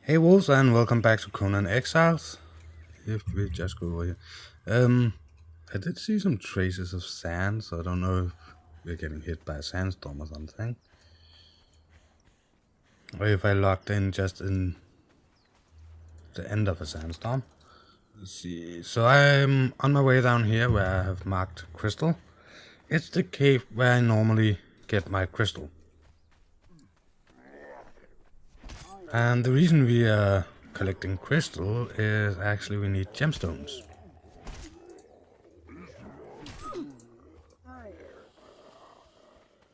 Hey wolves, and welcome back to Conan Exiles. If we just go over here. I did see some traces of sand, so I don't know if we're getting hit by a sandstorm or something. Or if I locked in just in the end of a sandstorm. Let's see. So I'm on my way down here where I have marked crystal. It's the cave where I normally get my crystal. And the reason we are collecting crystal is actually we need gemstones.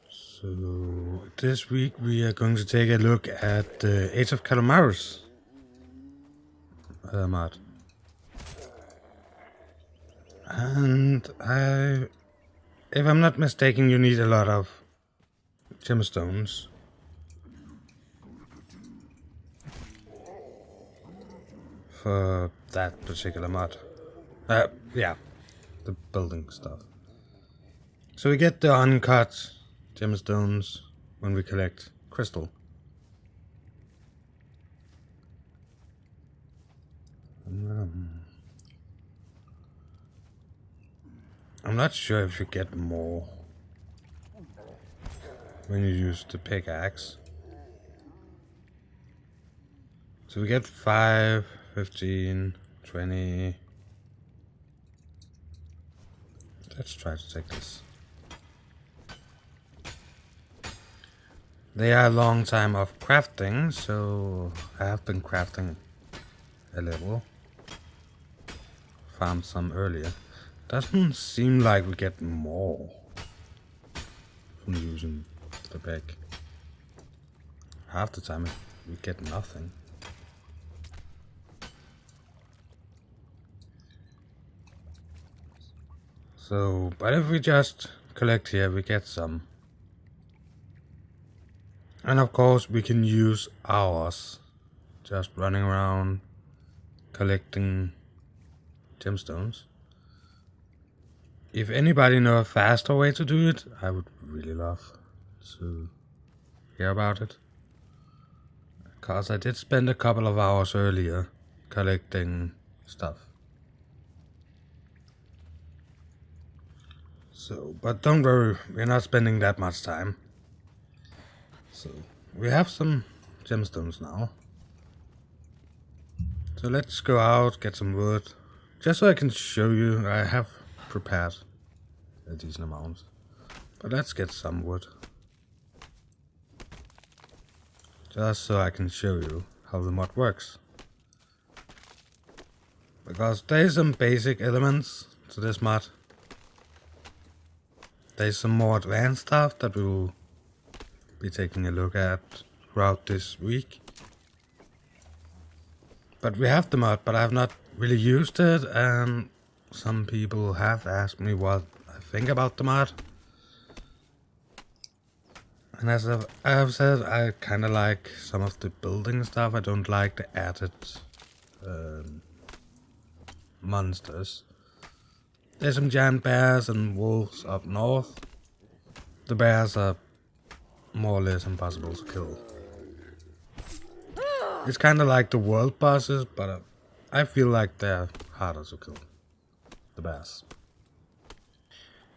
So this week we are going to take a look at the Age of Calamitous mod. And if I'm not mistaken, you need a lot of gemstones. For that particular mod. Yeah, the building stuff. So we get the uncut gemstones when we collect crystal. I'm not sure if you get more when you use the pickaxe. So we get 5, 15, 20. Let's try to take this. They are a long time of crafting, so I have been crafting a little. Farmed some earlier. Doesn't seem like we get more from using the pick. Half the time we get nothing. So, but if we just collect here, we get some. And of course, we can use hours just running around collecting gemstones. If anybody knows a faster way to do it, I would really love to hear about it. Because I did spend a couple of hours earlier collecting stuff. So, but don't worry, we're not spending that much time. So, we have some gemstones now. So let's go out, get some wood. Just so I can show you, I have prepared a decent amount. But let's get some wood. Just so I can show you how the mod works. Because there's some basic elements to this mod. There's some more advanced stuff that we will be taking a look at throughout this week. But we have the mod, but I've not really used it, and some people have asked me what I think about the mod. And as I have said, I kinda like some of the building stuff. I don't like the added monsters. There's some giant bears and wolves up north. The bears are more or less impossible to kill. It's kind of like the world bosses, but I feel like they're harder to kill. The bears.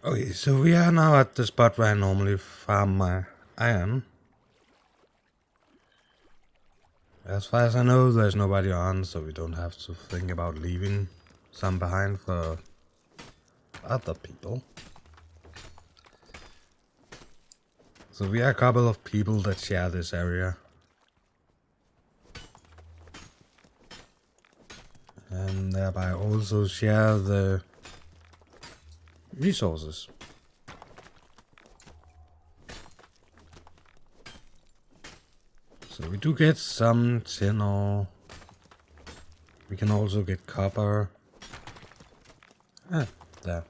Okay, so we are now at the spot where I normally farm my iron. As far as I know, there's nobody on, so we don't have to think about leaving some behind for other people. So we are a couple of people that share this area. And thereby also share the resources. So we do get some tin ore. We can also get copper. There.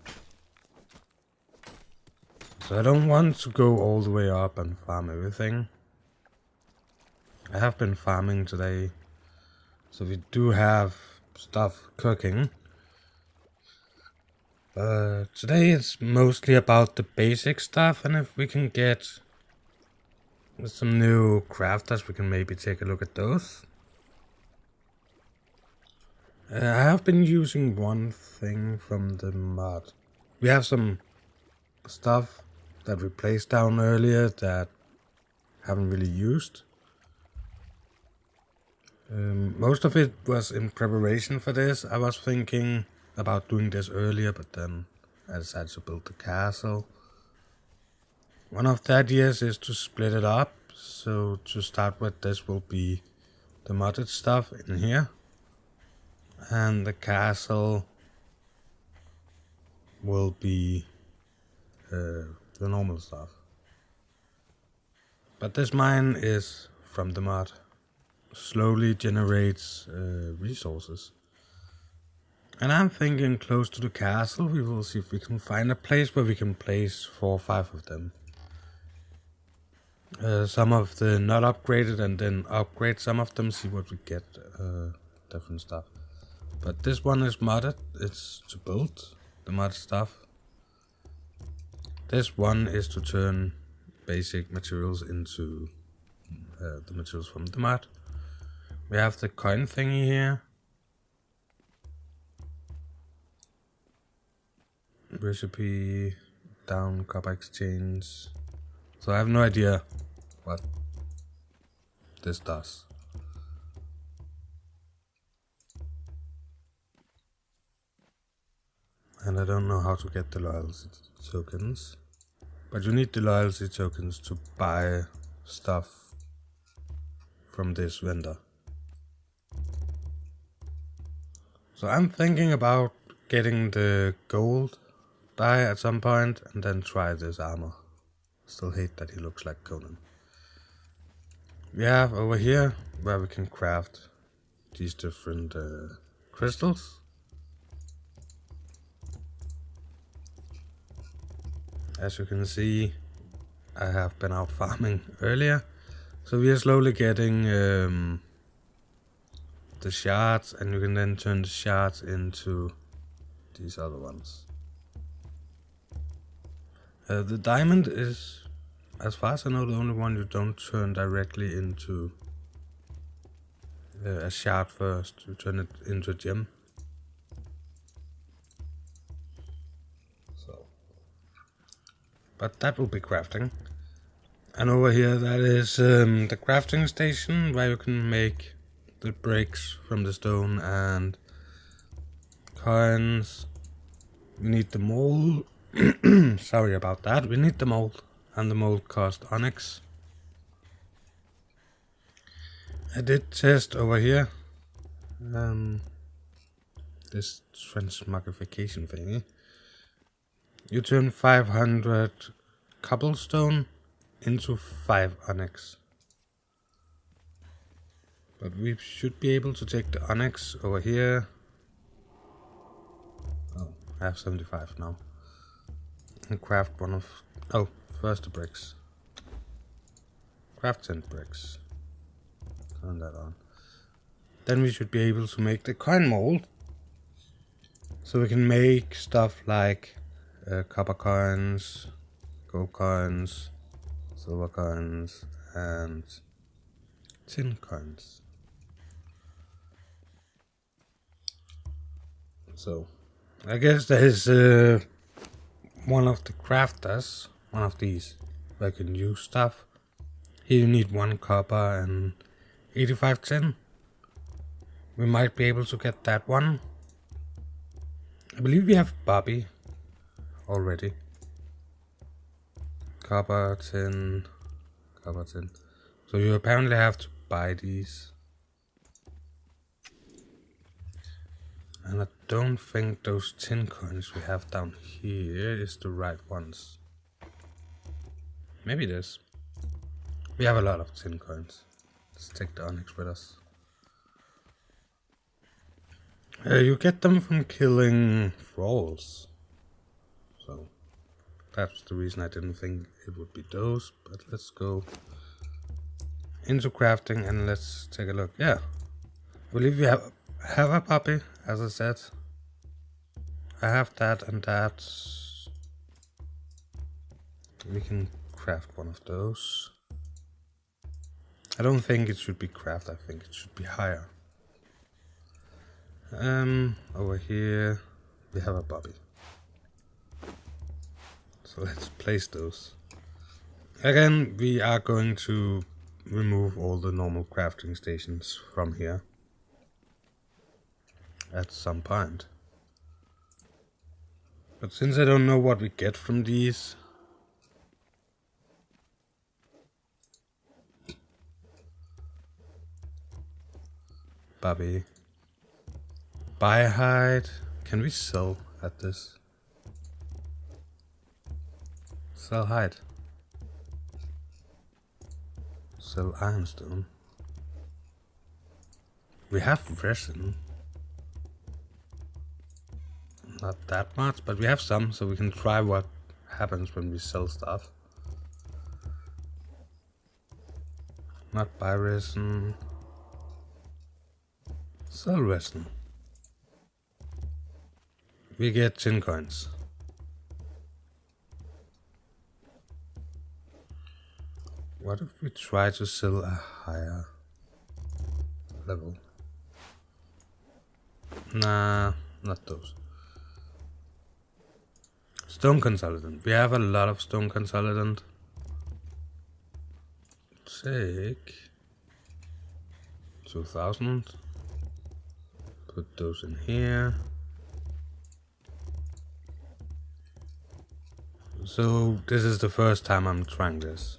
So I don't want to go all the way up and farm everything. I have been farming today. So we do have stuff cooking. Today it's mostly about the basic stuff, and if we can get some new crafters, we can maybe take a look at those. I have been using one thing from the mod. We have some stuff that we placed down earlier that haven't really used. Most of it was in preparation for this. I was thinking about doing this earlier, but then I decided to build the castle. One of the ideas is to split it up. So to start with, this will be the modded stuff in here. And the castle will be the normal stuff. But this mine is from the mod. Slowly generates resources. And I'm thinking close to the castle we will see if we can find a place where we can place 4 or 5 of them. Some of the not upgraded, and then upgrade some of them, see what we get, different stuff. But this one is modded, it's to build the mod stuff. This one is to turn basic materials into the materials from the mod. We have the coin thingy here. Recipe, down, copper exchange. So I have no idea what this does. And I don't know how to get the loyalty tokens. But you need the loyalty tokens to buy stuff from this vendor. So I'm thinking about getting the gold dye at some point and then try this armor. Still hate that he looks like Conan. We have over here where we can craft these different crystals. As you can see, I have been out farming earlier, so we are slowly getting the shards, and you can then turn the shards into these other ones. The diamond is, as far as I know, the only one you don't turn directly into a shard first. You turn it into a gem. So, but that will be crafting. And over here, that is the crafting station where you can make the bricks from the stone and coins. We need the mold. Sorry about that. We need the mold, and the mold cost onyx. I did test over here this transmogrification thingy. You turn 500 cobblestone into 5 onyx. But we should be able to take the onyx over here. Oh, I have 75 now. And craft one of... Oh, first the bricks. Craft 10 bricks. Turn that on. Then we should be able to make the coin mold. So we can make stuff like copper coins, gold coins, silver coins, and tin coins. So, I guess there is one of the crafters, one of these, where I can use stuff. Here you need 1 copper and 85 tin. We might be able to get that one. I believe we have Bobby already. Copper, tin, copper, tin. So you apparently have to buy these. And I don't think those tin coins we have down here is the right ones. Maybe it is. We have a lot of tin coins. Let's take the onyx with us. You get them from killing thralls. So that's the reason I didn't think it would be those. But let's go into crafting and let's take a look. Yeah, I believe we have a puppy, as I said. I have that and that. We can craft one of those. I don't think it should be craft, I think it should be higher. Over here we have a Bobby. So let's place those. Again, we are going to remove all the normal crafting stations from here at some point. But since I don't know what we get from these, Bobby, buy hide. Can we sell at this? Sell hide. Sell ironstone. We have resin. Not that much, but we have some, so we can try what happens when we sell stuff. Not buy resin. Sell resin. We get 10 coins. What if we try to sell a higher level? Nah, not those. Stone consolidant. We have a lot of stone consolidant. Take 2000. Put those in here. So this is the first time I'm trying this.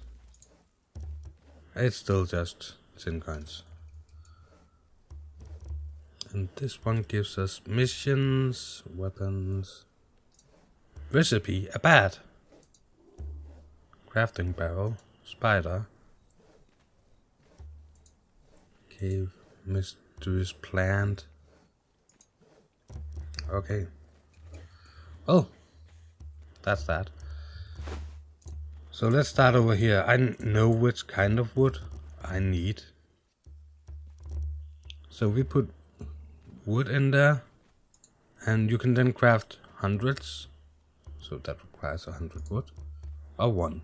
It's still just 10 coins. And this one gives us missions, weapons, recipe, a bat, crafting barrel, spider, cave, mysterious plant. Okay. Oh, that's that. So let's start over here. I know which kind of wood I need. So we put wood in there, and you can then craft hundreds. So that requires 100 wood, or 1.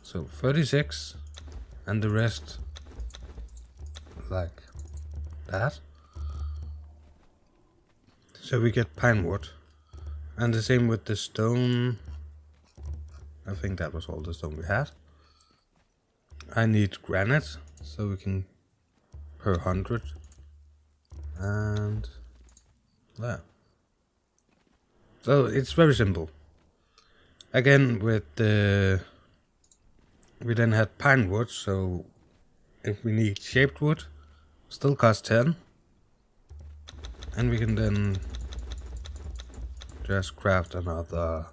So 36, and the rest like that. So we get pine wood, and the same with the stone. I think that was all the stone we had. I need granite, so we can per 100, and there. So it's very simple. Again, with the we then had pine wood, so if we need shaped wood, still cost 10, and we can then just craft another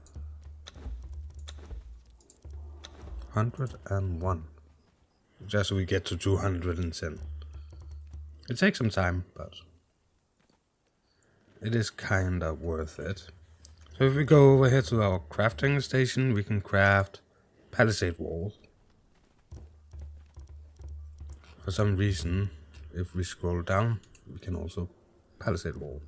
101, just so we get to 210. It takes some time, but it is kinda worth it. So if we go over here to our crafting station, we can craft Palisade Wall. For some reason, if we scroll down, we can also Palisade Wall.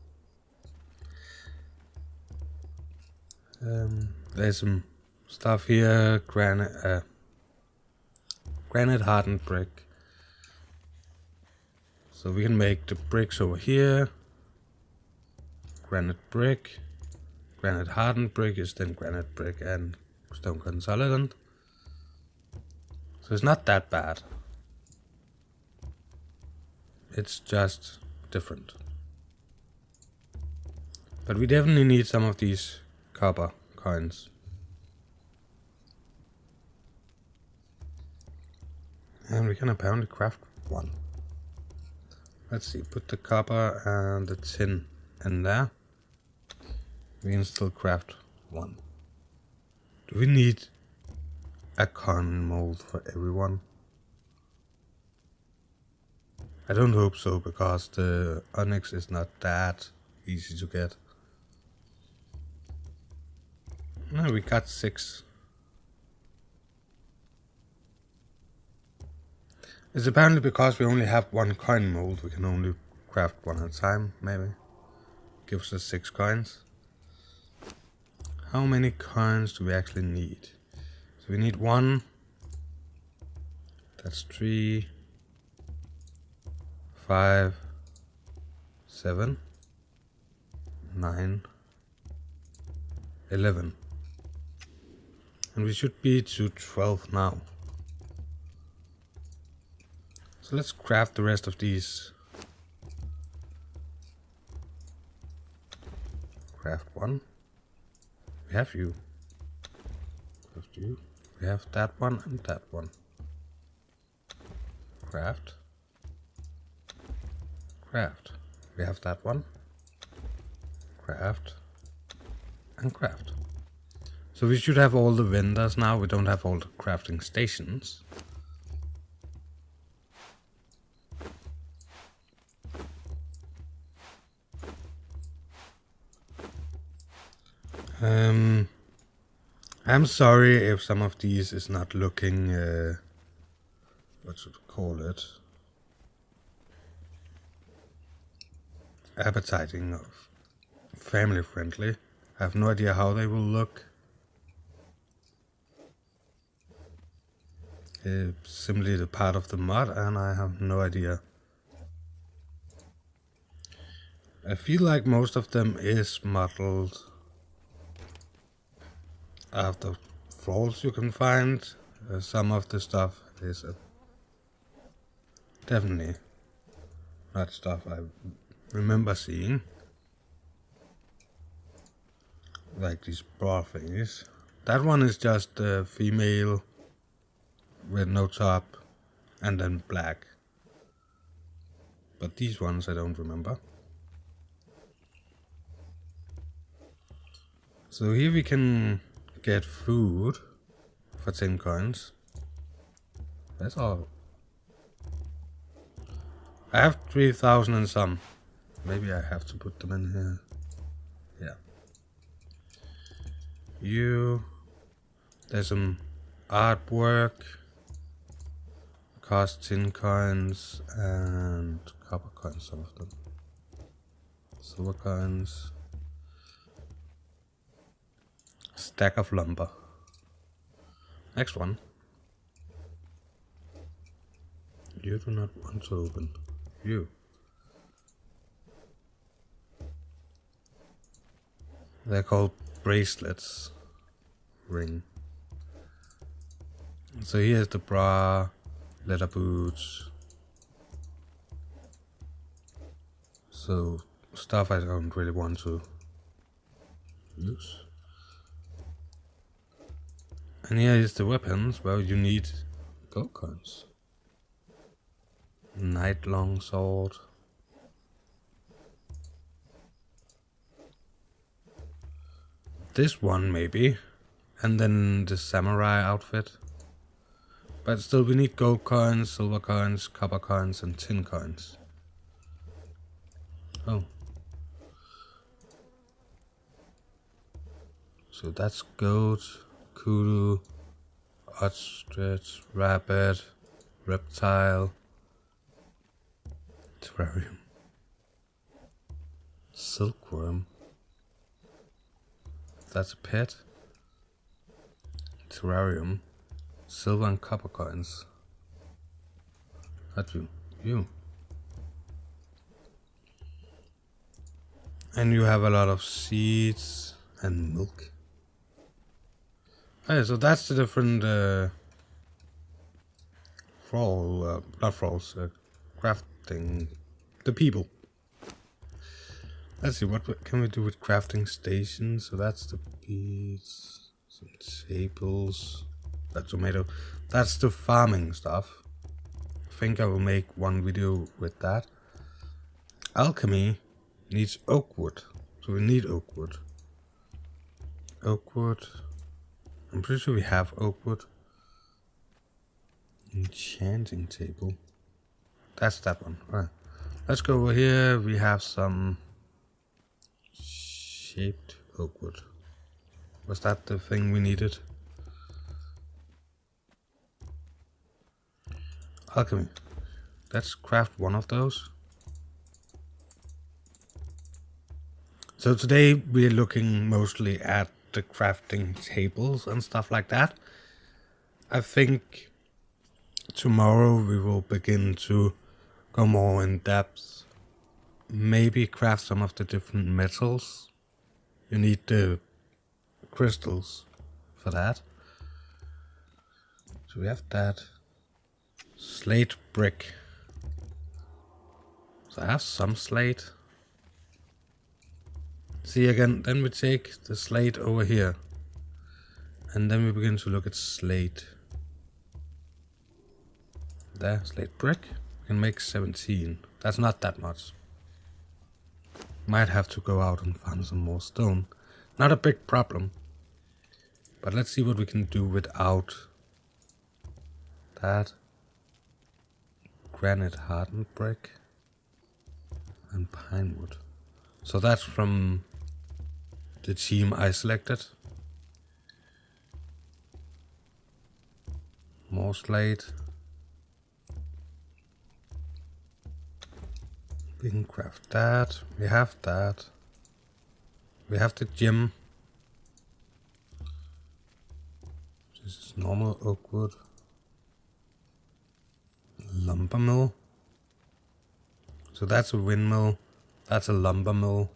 There's some stuff here, granite hardened brick. So we can make the bricks over here. Granite brick. Granite hardened brick is then granite brick and stone consolidant. So it's not that bad. It's just different. But we definitely need some of these copper coins. And we can apparently craft 1. Let's see, put the copper and the tin in there. We can still craft 1. Do we need a coin mold for everyone? I don't hope so, because the onyx is not that easy to get. No, we got 6. It's apparently because we only have 1 coin mold, we can only craft 1 at a time, maybe. Gives us 6 coins. How many coins do we actually need? So we need 1. That's 3, 5, 7, 9, 11. And we should be to 12 now. So let's craft the rest of these. Craft 1. We have you. Craft you. We have that one and that one. Craft. Craft. We have that one. Craft. And craft. So we should have all the vendors now. We don't have all the crafting stations. I'm sorry if some of these is not looking, what should I call it? Appetizing or family friendly. I have no idea how they will look. It's simply the part of the mod and I have no idea. I feel like most of them is modeled after thralls you can find. Some of the stuff is definitely not stuff I remember seeing. Like these bra thingies. That one is just a female with no top and then black. But these ones I don't remember. So here we can get food for 10 coins. That's all. I have 3,000 and some. Maybe I have to put them in here. Yeah. There's some artwork. Cost 10 coins and copper coins, some of them. Silver coins. Stack of lumber. Next one. You do not want to open. You. They're called bracelets. Ring. So here's the bra, leather boots. So stuff I don't really want to use. And here is the weapons. Well, you need gold coins. Night long sword. This one maybe. And then the samurai outfit. But still we need gold coins, silver coins, copper coins and tin coins. Oh. So that's goat, kudu, ostrich, rabbit, reptile, terrarium, silkworm. That's a pet. Terrarium, silver and copper coins. That you. And you have a lot of seeds and milk. Okay, so that's the different crafting, the people. Let's see, what can we do with crafting stations? So that's the beads, some tables, that tomato. That's the farming stuff. I think I will make one video with that. Alchemy needs oak wood, so we need oak wood. Oak wood. I'm pretty sure we have oak wood. Enchanting table. That's that one. Alright. Let's go over here. We have some shaped oak wood. Was that the thing we needed? Alchemy. Let's craft one of those. So today we're looking mostly at the crafting tables and stuff like that. I think tomorrow we will begin to go more in depth maybe craft some of the different metals. You need the crystals for that. So we have that. Slate brick. So I have some slate. See again, then we take the slate over here. And then we begin to look at slate. There, slate brick. We can make 17. That's not that much. Might have to go out and find some more stone. Not a big problem. But let's see what we can do without that. Granite hardened brick. And pine wood. So that's from the team I selected. More slate. We can craft that. We have that. We have the gem. This is normal oak wood. Lumber mill. So that's a windmill. That's a lumber mill.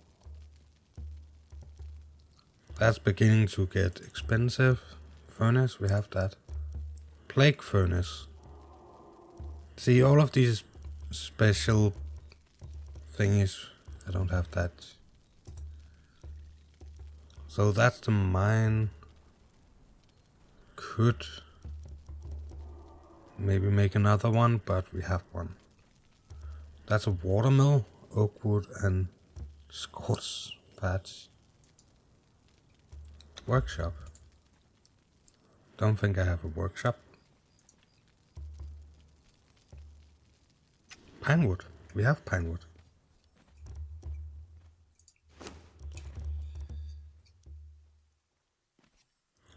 That's beginning to get expensive. Furnace, we have that. Plague furnace. See, all of these special thingies, I don't have that. So that's the mine. Could maybe make another one, but we have one. That's a watermill, oak wood and scorch patch. Workshop. Don't think I have a workshop. Pine wood. We have pine wood.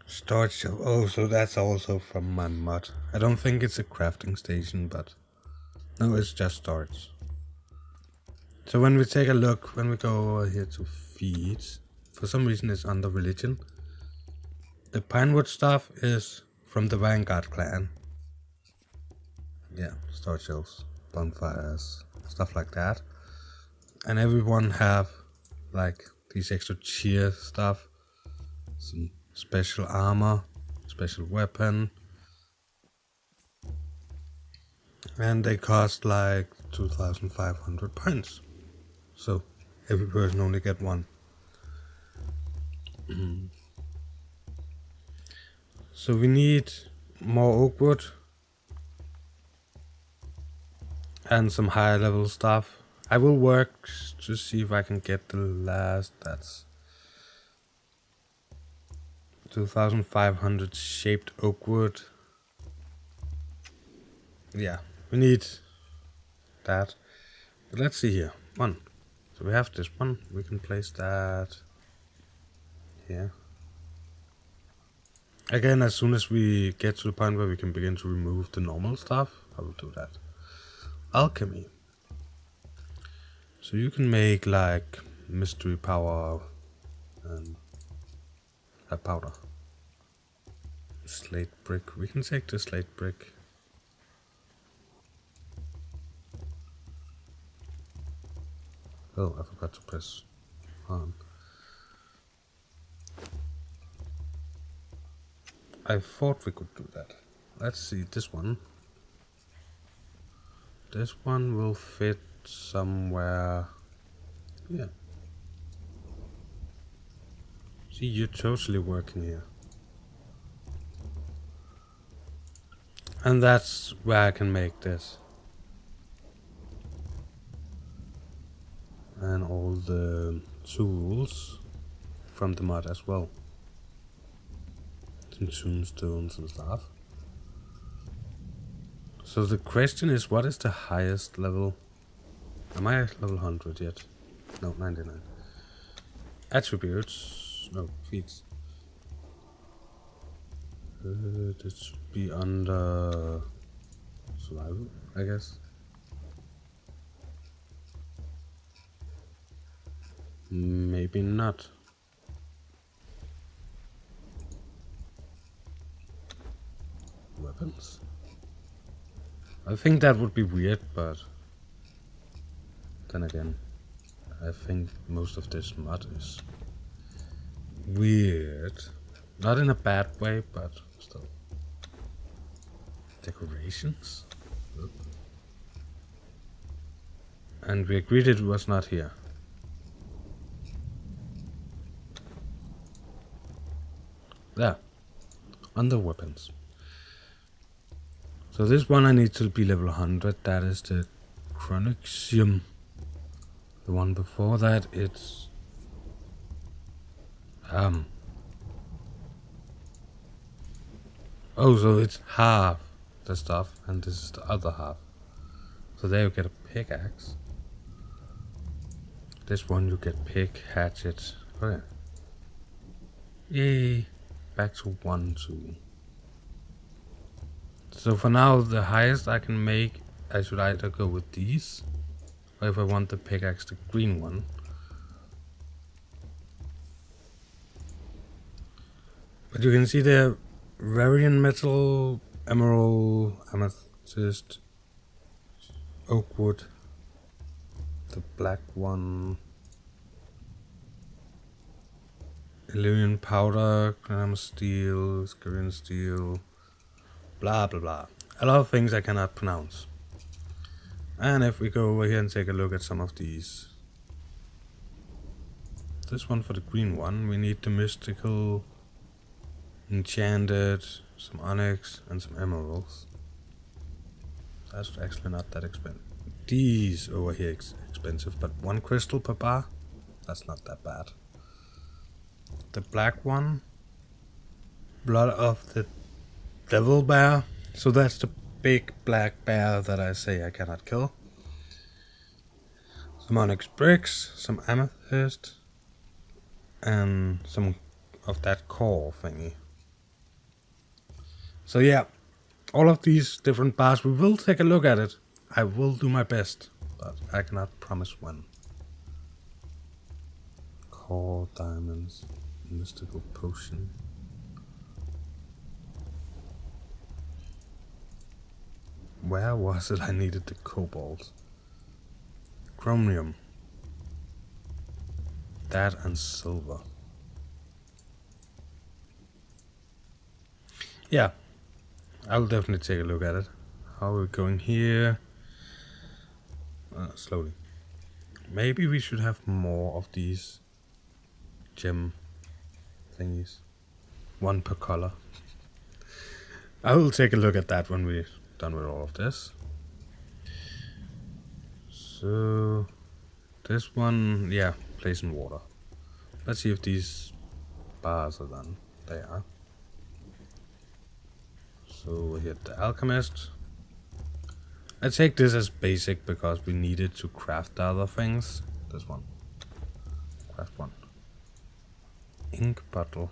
Storage shelf. Oh, so that's also from my mod. I don't think it's a crafting station, but no, it's just storage. So when we take a look, when we go over here to feed, for some reason it's under religion. The pinewood stuff is from the Vanguard clan. Yeah, storage shelves, bonfires, stuff like that. And everyone have like these extra cheer stuff, some special armor, special weapon. And they cost like 2,500 points. So every person only get one. So we need more oak wood and some higher level stuff. I will work to see if I can get the last. That's 2,500 shaped oak wood. Yeah, we need that. But let's see here. One. So we have this one. We can place that here. Again, as soon as we get to the point where we can begin to remove the normal stuff, I will do that. Alchemy. So you can make like mystery power and a powder. Slate brick. We can take the slate brick. Oh, I forgot to press on. I thought we could do that. Let's see, this one. This one will fit somewhere here. See, you're totally working here. And that's where I can make this. And all the tools from the mod as well. Some tombstones and stuff. So the question is, what is the highest level? Am I at level 100 yet? No, 99. Attributes. No, feats. This should be under survival, I guess. Maybe not. Weapons. I think that would be weird, but then again, I think most of this mud is weird. Not in a bad way, but still. Decorations? Oop. And we agreed it was not here. There. Under weapons. So this one I need to be level 100. That is the Chronixium. The one before that, it's oh, so it's half the stuff, and this is the other half. So there you get a pickaxe. This one you get pick, hatchet. Oh yeah. Yay! Back to 1, 2. So for now, the highest I can make, I should either go with these, or if I want the pickaxe, the green one. But you can see the Varian metal, emerald, amethyst, oak wood, the black one, Illusion powder, chrome steel, Scarian steel, blah blah blah. A lot of things I cannot pronounce. And if we go over here and take a look at some of these. This one for the green one, we need the mystical, enchanted, some onyx, and some emeralds. That's actually not that expensive. These over here expensive, but 1 crystal per bar? That's not that bad. The black one, blood of the devil bear. So that's the big black bear that I say I cannot kill. Some onyx bricks, some amethyst, and some of that core thingy. So yeah, all of these different bars, we will take a look at it. I will do my best, but I cannot promise when. Core diamonds, mystical potion. Where was it I needed the cobalt? Chromium. That and silver. Yeah, I'll definitely take a look at it. How are we going here? Slowly. Maybe we should have more of these gem thingies. 1 per color. I will take a look at that when we're done with all of this. So this one, yeah, place in water. Let's see if these bars are done. They are. So we hit the alchemist. I take this as basic because we need it to craft the other things. This one. Craft 1. Ink bottle.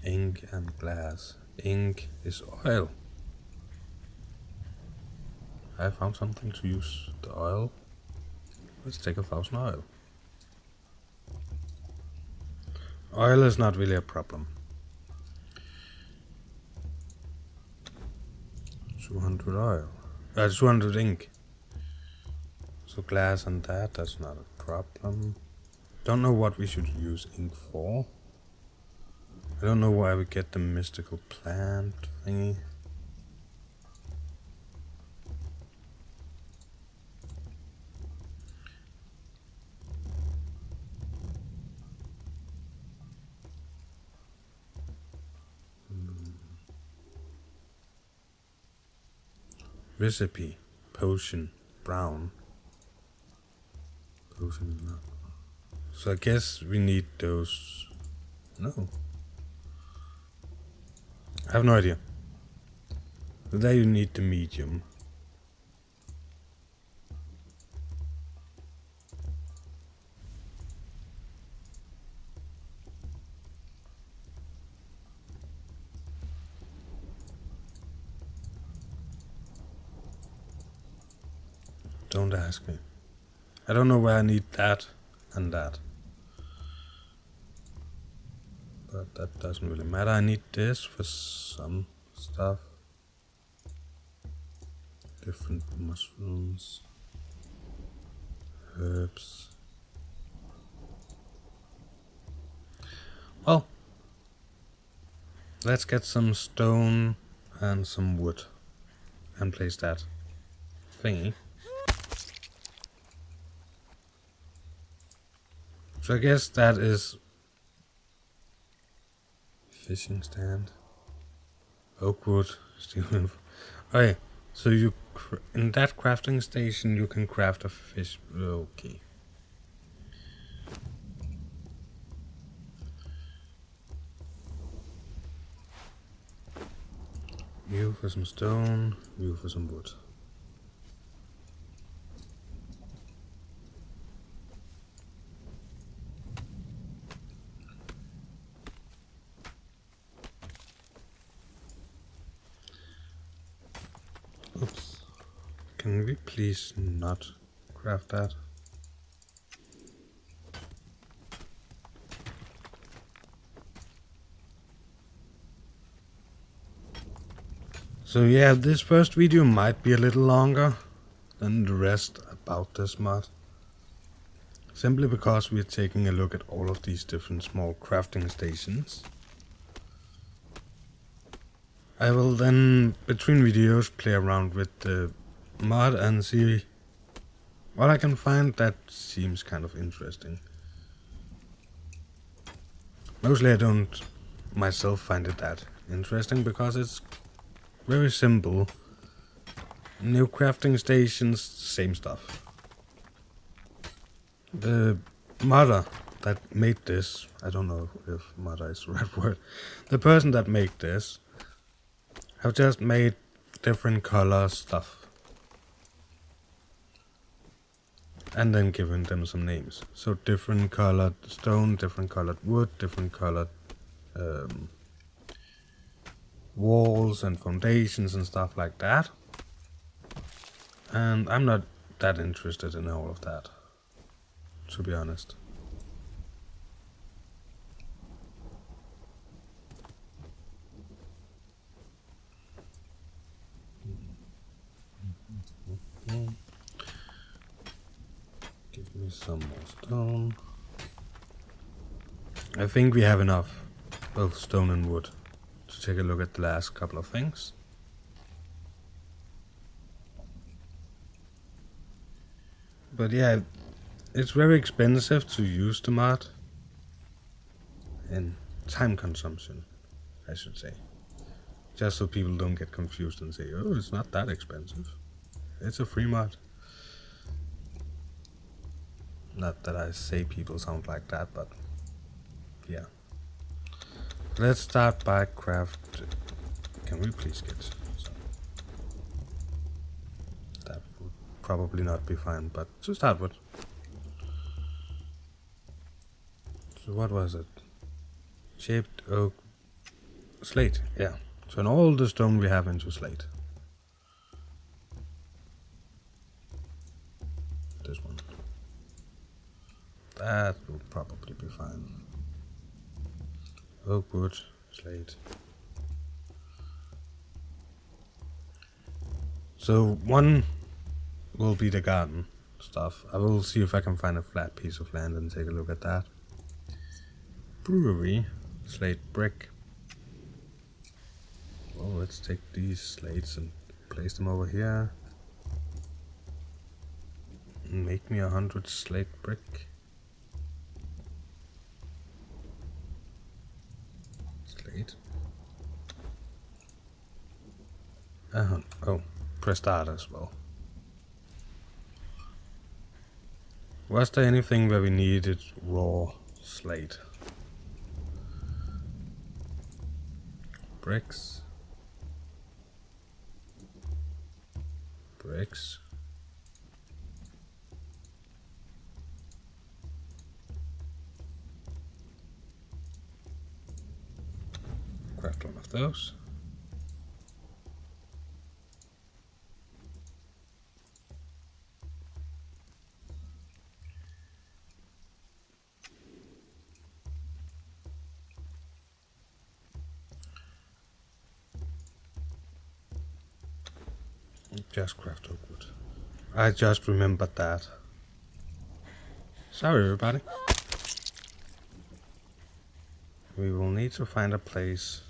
Ink and glass. Ink is oil. I found something to use the oil. Let's take 1,000 oil. Oil is not really a problem. 200 oil. 200 ink. So glass and that's not a problem. Don't know what we should use ink for. I don't know why we get the mystical plant thingy. Recipe, potion, brown. Potion is not. So I guess we need those. No. I have no idea. So there you need the medium. Don't ask me. I don't know where I need that and that. But that doesn't really matter. I need this for some stuff. Different mushrooms. Herbs. let's get some stone and some wood and place that thingy. So I guess that is fishing stand, oak wood, steel. Okay, so you in that crafting station you can craft a fish. Okay. You for some stone, you for some wood. Oops. Can we please not craft that? So yeah, this first video might be a little longer than the rest about this mod. Simply because we're taking a look at all of these different small crafting stations. I will then, between videos, play around with the mod and see what I can find that seems kind of interesting. Mostly I don't myself find it that interesting because it's very simple. New crafting stations, same stuff. The modder that made this, I don't know if modder is the right word, the person that made this have just made different color stuff and then given them some names. So different colored stone, different colored wood, different colored walls and foundations and stuff like that. And I'm not that interested in all of that, to be honest. Give me some more stone. I think we have enough, both stone and wood, to take a look at the last couple of things. But yeah, it's very expensive to use the mod, and time consumption, I should say. Just so people don't get confused and say, oh, it's not that expensive. It's a free mod. Not that I say people sound like that, but yeah. Let's start by craft. Can we please get some? That would probably not be fine, but to start with. So what was it? Shaped oak, slate, yeah. Turn all the stone we have into slate. This one. That will probably be fine. Oak wood, slate. So one will be the garden stuff. I will see if I can find a flat piece of land and take a look at that. Brewery, slate brick. Well, let's take these slates and place them over here. Make me 100 slate brick. Slate. Oh, press start as well. Was there anything where we needed raw slate? Bricks. Bricks. Craft one of those. Just craft oak wood. I just remembered that. Sorry, everybody. We will need to find a place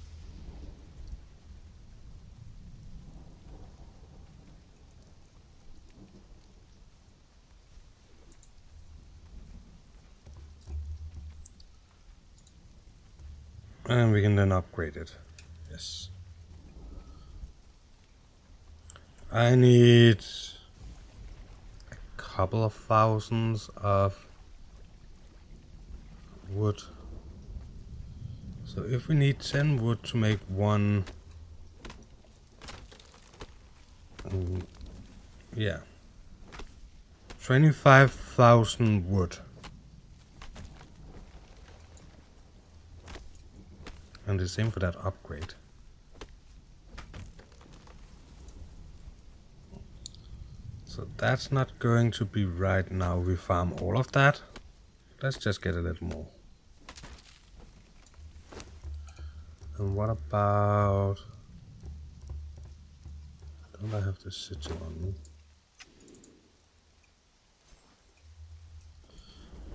And we can then upgrade it. Yes. I need a couple of thousands of wood. So if we need 10 wood to make one... yeah. 25,000 wood. And the same for that upgrade. So that's not going to be right now. We farm all of that. Let's just get a little more. And what about... don't I have the sigil on me?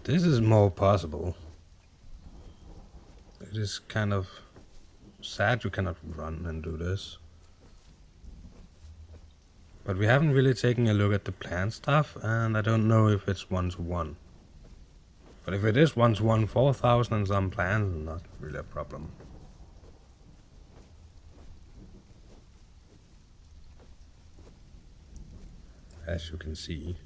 This is more possible. It is kind of sad you cannot run and do this. But we haven't really taken a look at the plant stuff, and I don't know if it's 1-to-1. But if it is 1-to-1, 4,000 and some plants, not really a problem. As you can see.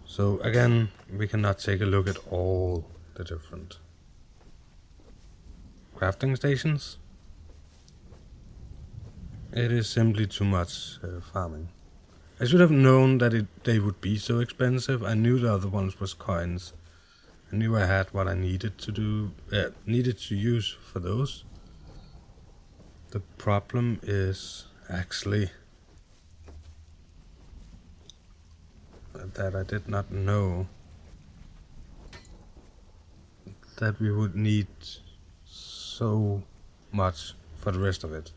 So again, we cannot take a look at all the different crafting stations. It is simply too much farming. I should have known that they would be so expensive. I knew the other ones was coins. I knew I had what I needed to do, needed to use for those. The problem is actually that I did not know that we would need so much for the rest of it.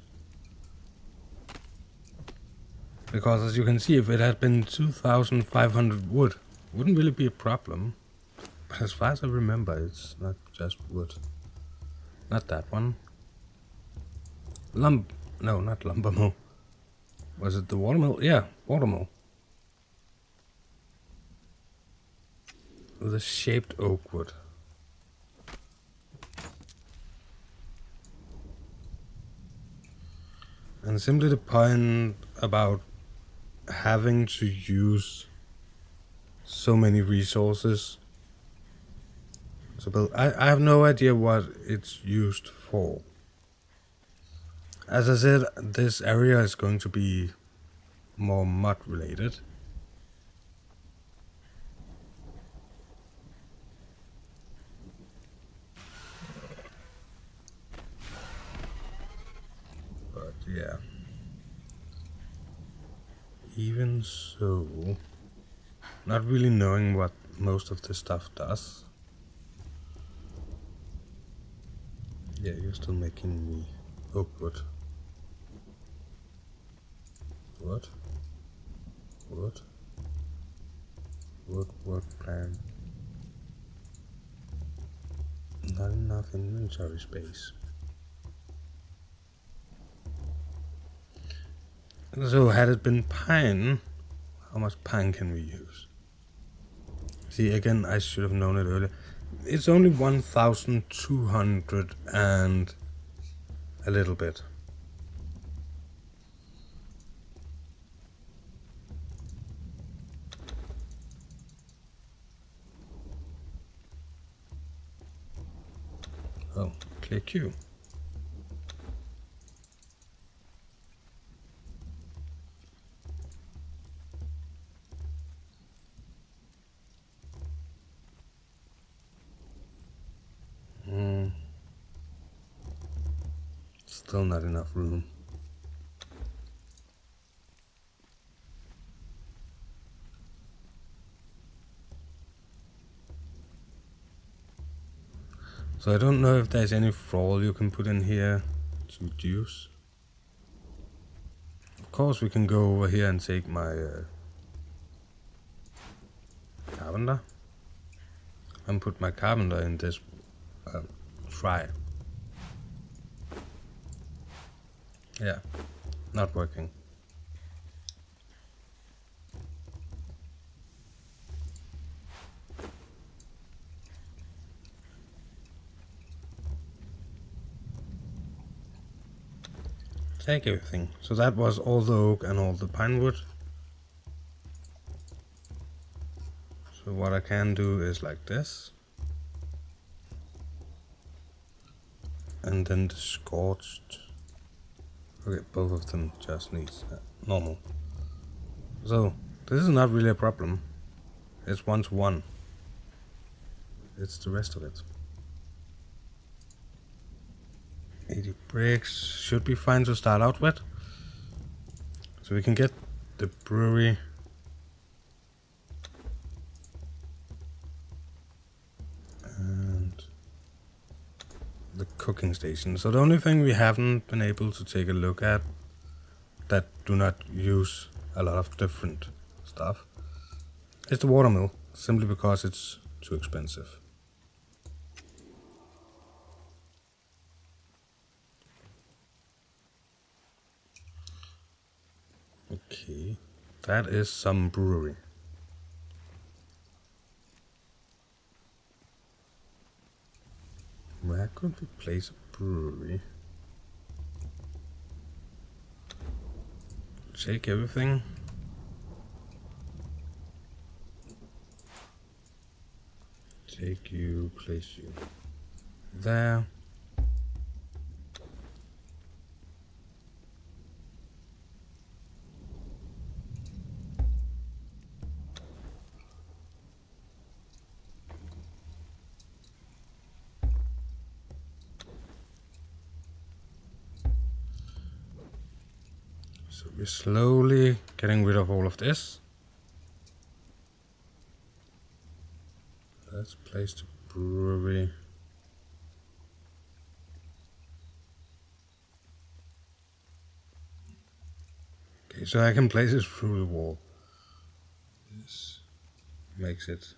Because as you can see, if it had been 2,500 wood, wouldn't really be a problem. But as far as I remember, it's not just wood. Not that one. No, not lumber mill. Was it the watermill? Yeah, watermill. The shaped oak wood. And simply the point about having to use so many resources to build. I have no idea what it's used for. As I said, this area is going to be more mud related. But yeah. Even so, not really knowing what most of this stuff does. Yeah, you're still making me oak wood. What? Wood, plant. Not enough inventory space. So had it been pine, how much pine can we use? See, again, I should have known it earlier. It's only 1,200 and a little bit. Oh, clear queue. Still not enough room. So I don't know if there's any thrall you can put in here to reduce. Of course we can go over here and take my carpenter and put my carpenter in this try. Yeah, not working. Take everything. So that was all the oak and all the pine wood. So what I can do is like this. And then the scorched. Okay, both of them just needs normal. So this is not really a problem. It's 1-to-1. It's the rest of it. 80 bricks should be fine to start out with. So we can get the brewery. And the cooking station. So the only thing we haven't been able to take a look at that do not use a lot of different stuff is the watermill, simply because it's too expensive. Okay, that is some brewery. Where could we place a brewery? Take everything. Take you, place you there. So we're slowly getting rid of all of this. Let's place the brewery. Okay, so I can place it through the wall. This makes it.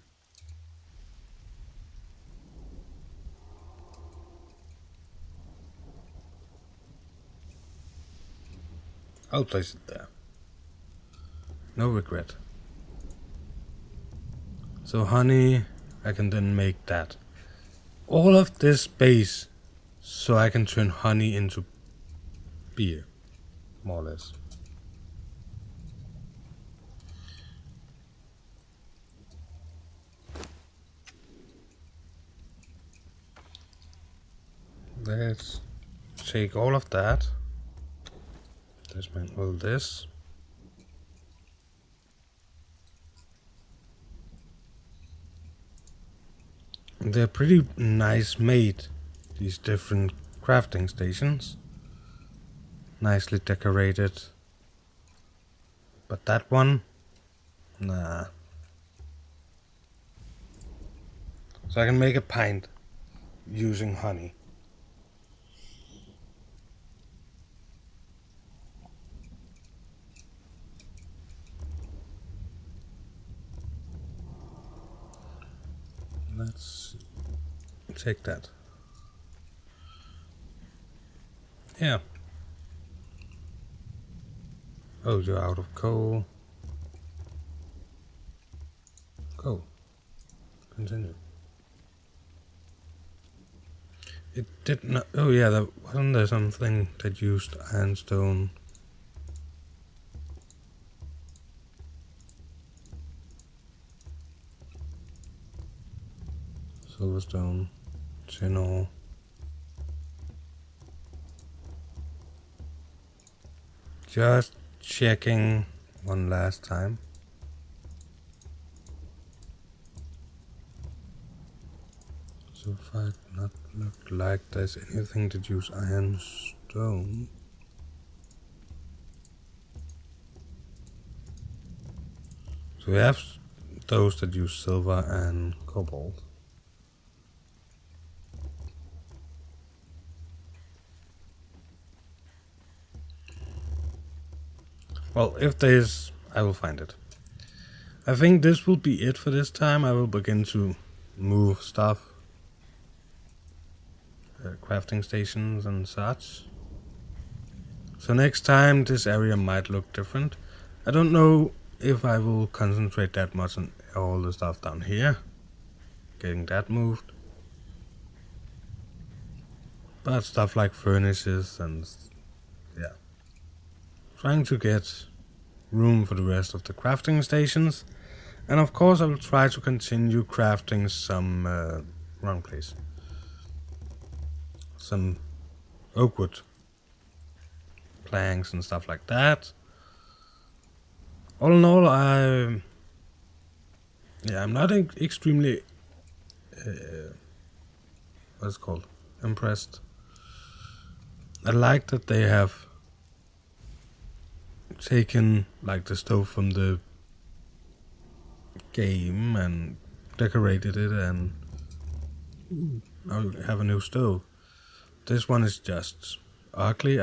I'll place it there. No regret. So honey, I can then make that. All of this space, so I can turn honey into beer, more or less. Let's take all of that. This man will this. They're pretty nice made, these different crafting stations. Nicely decorated. But that one, nah. So I can make a pint using honey. Let's take that. Yeah. Oh, you're out of coal. Coal. Continue. It did not. Oh, yeah, there wasn't there something that used ironstone? Silverstone, tin ore. Just checking one last time. So far, not look like there's anything that use ironstone. So we have those that use silver and cobalt. Well, if there is, I will find it. I think this will be it for this time. I will begin to move stuff. Crafting stations and such. So next time this area might look different. I don't know if I will concentrate that much on all the stuff down here. Getting that moved. But stuff like furnaces and yeah. trying to get room for the rest of the crafting stations. And of course I will try to continue crafting some, wrong place, some oak wood planks and stuff like that. All in all, I'm not extremely, what's it called, impressed. I like that they have taken like the stove from the game and decorated it, and now you have a new stove. This one is just ugly.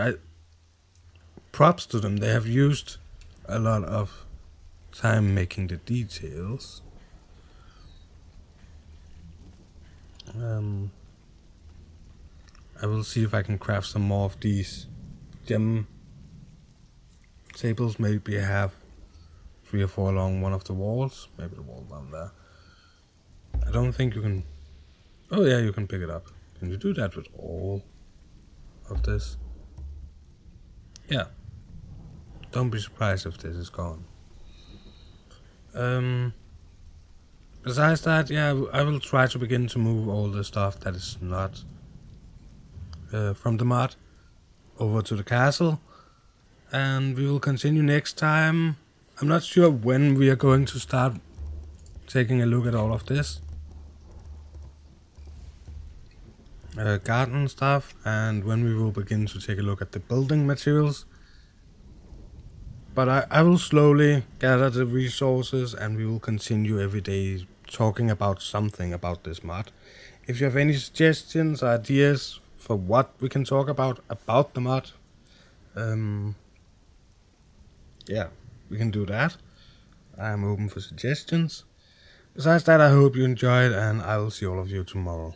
Props to them. They have used a lot of time making the details. I will see if I can craft some more of these gem tables. Maybe have 3 or 4 along one of the walls. Maybe the wall down there. I don't think you can. Oh yeah, you can pick it up. Can you do that with all of this? Yeah. Don't be surprised if this is gone. Besides that, yeah, I will try to begin to move all the stuff that is not from the mod over to the castle, and we will continue next time. I'm not sure when we are going to start taking a look at all of this garden stuff, and when we will begin to take a look at the building materials. But I will slowly gather the resources, and we will continue every day talking about something about this mod. If you have any suggestions or ideas for what we can talk about the mod, yeah, we can do that. I'm open for suggestions. Besides that, I hope you enjoyed, and I will see all of you tomorrow.